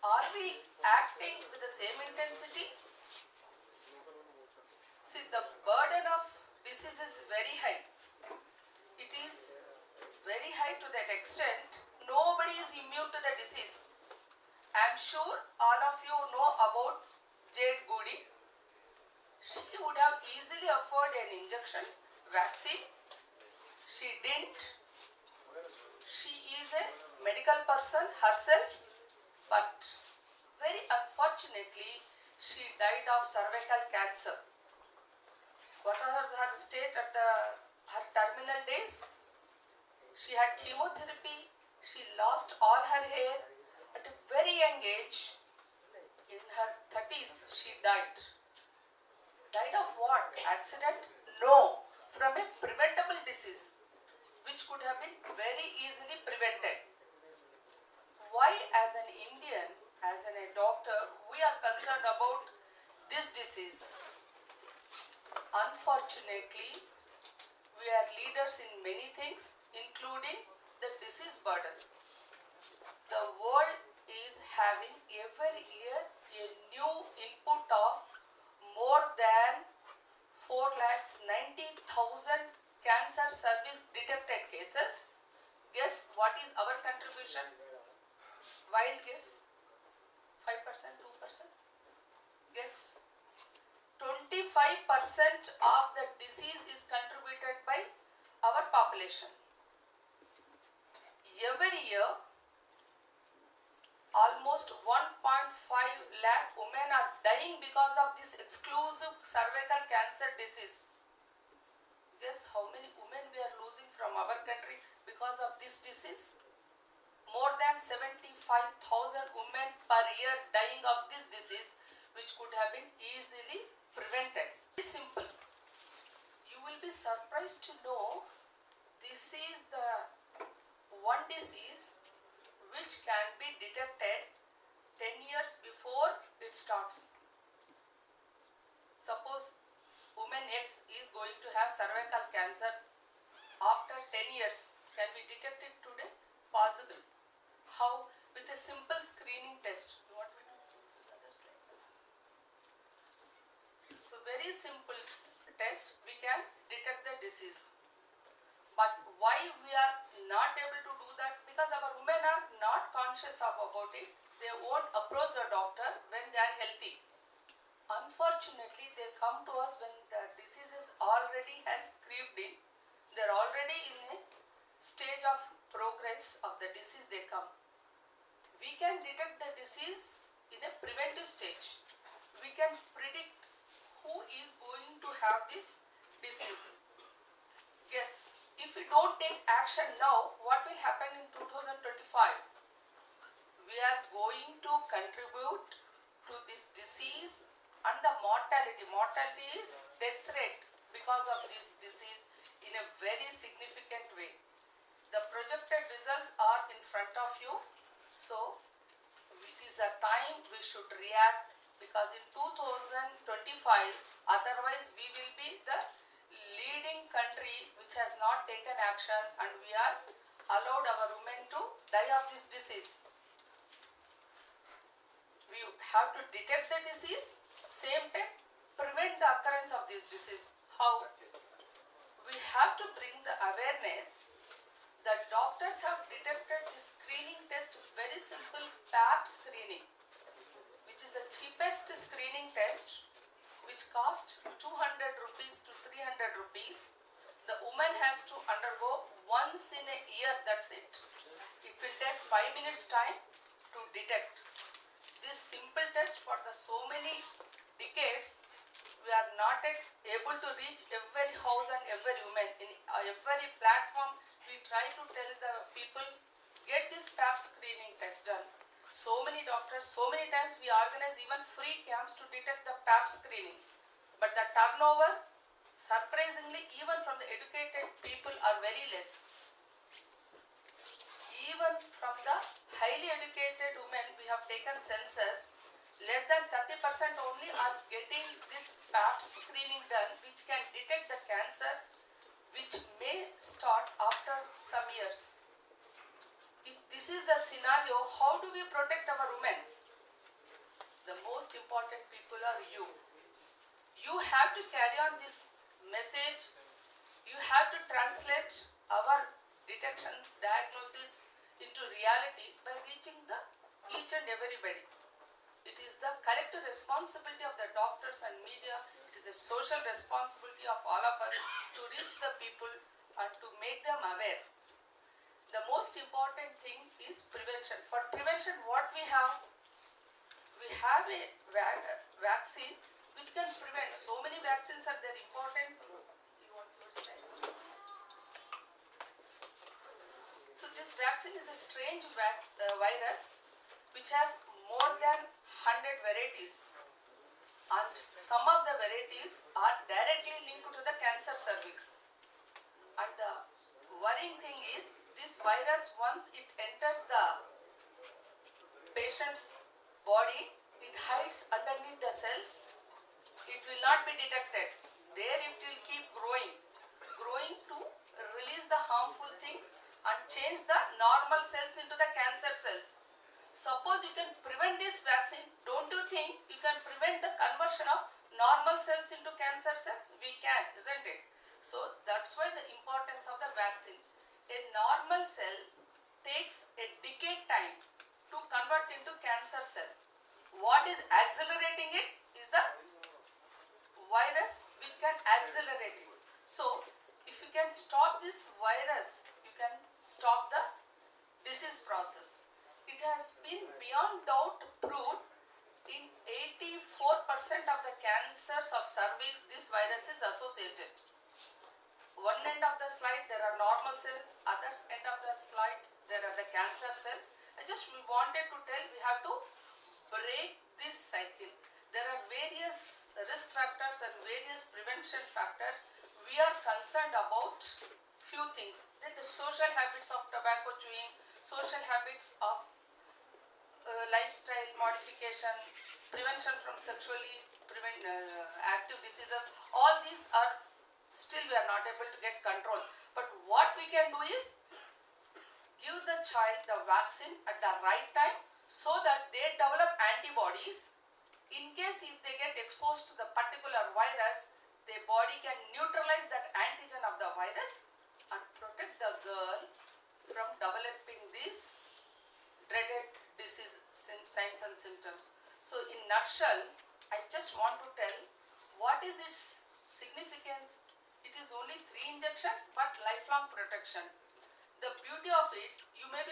Are we acting with the same intensity? See, the burden of disease is very high. It is very high to that extent, nobody is immune to the disease. I am sure all of you know about Jade Goody. She would have easily afforded an injection, vaccine. She didn't. She is a medical person herself, but very unfortunately, she died of cervical cancer. What was her state at her terminal days? She had chemotherapy, she lost all her hair. At a very young age, in her 30s, she died. Died of what? Accident? No. From a preventable disease, which could have been very easily prevented. Why, as an Indian, as a doctor, we are concerned about this disease? Unfortunately, we are leaders in many things, including the disease burden. The world is having every year a new input of more than 4,90,000 cancer service detected cases. Guess what is our contribution? Wild guess? 5%, 2%? Guess. 25% of the disease is contributed by our population. Every year, almost 1.5 lakh women are dying because of this exclusive cervical cancer disease. Guess how many women we are losing from our country because of this disease? More than 75,000 women per year dying of this disease, which could have been easily prevented. Very simple. You will be surprised to know this is the one disease which can be detected 10 years before it starts. Suppose woman X is going to have cervical cancer after 10 years. Can we detect it today? Possible. How? With a simple screening test. What we do? So very simple test, we can detect the disease. But why we are not able to do that? Because our women are not conscious about it. They won't approach the doctor when they are healthy. Unfortunately, they come to us when the disease is already has creeped in. They are already in a stage of progress of the disease they come. We can detect the disease in a preventive stage. We can predict who is going to have this disease. Guess, if we don't take action now, what will happen in 2025? We are going to contribute to this disease and the mortality. Mortality is death rate because of this disease in a very significant way. The projected results are in front of you. So, it is a time we should react, because in 2025, otherwise we will be the leading country which has not taken action, and we are allowed our women to die of this disease. We have to detect the disease, same time prevent the occurrence of this disease. How? We have to bring the awareness. The doctors have detected this screening test, very simple PAP screening, which is the cheapest screening test, which costs 200 rupees to 300 rupees. The woman has to undergo once in a year, that's it. It will take 5 minutes time to detect. This simple test for the so many decades, we are not able to reach every house and every woman. In every platform, we try to tell the people, get this PAP screening test done. So many doctors, so many times we organize even free camps to detect the PAP screening. But the turnover, surprisingly, even from the educated people, are very less. Even from the highly educated women, we have taken census, less than 30% only are getting this PAP screening done, which can detect the cancer, which may start after some years. If this is the scenario, how do we protect our women? important people are you. You have to carry on this message. You have to translate our detections, diagnosis into reality by reaching the each and everybody. It is the collective responsibility of the doctors and media. It is a social responsibility of all of us to reach the people and to make them aware. The most important thing is prevention. For prevention, what we have a vaccine which can prevent. So many vaccines are their importance. You want to say? So this vaccine is a strange virus which has more than 100 varieties, and some of the varieties are directly linked to the cancer cervix. And the worrying thing is, this virus, once it enters the patient's body, it hides underneath the cells. It will not be detected. There it will keep growing to release the harmful things and change the normal cells into the cancer cells. Suppose you can prevent this vaccine, don't you think you can prevent the conversion of normal cells into cancer cells? We can, isn't it? So that's why the importance of the vaccine. A normal cell takes a decade time to convert into cancer cell. What is accelerating it is the virus which can accelerate it. So if you can stop this virus, you can stop the disease process. It has been beyond doubt proved in 84% of the cancers of cervix this virus is associated. One end of the slide there are normal cells, other end of the slide there are the cancer cells. I just wanted to tell we have to break this cycle. There are various risk factors and various prevention factors. We are concerned about few things. Then the social habits of tobacco chewing, social habits of lifestyle modification, prevention from sexually active diseases. All these are still we are not able to get control. But what we can do is give the child the vaccine at the right time so that they develop antibodies. In case if they get exposed to the particular virus, their body can neutralize that antigen of the virus and protect the girl from developing these dreaded disease signs and symptoms. So in nutshell, I just want to tell what is its significance. It is only 3 injections but lifelong protection. The beauty of it, you may be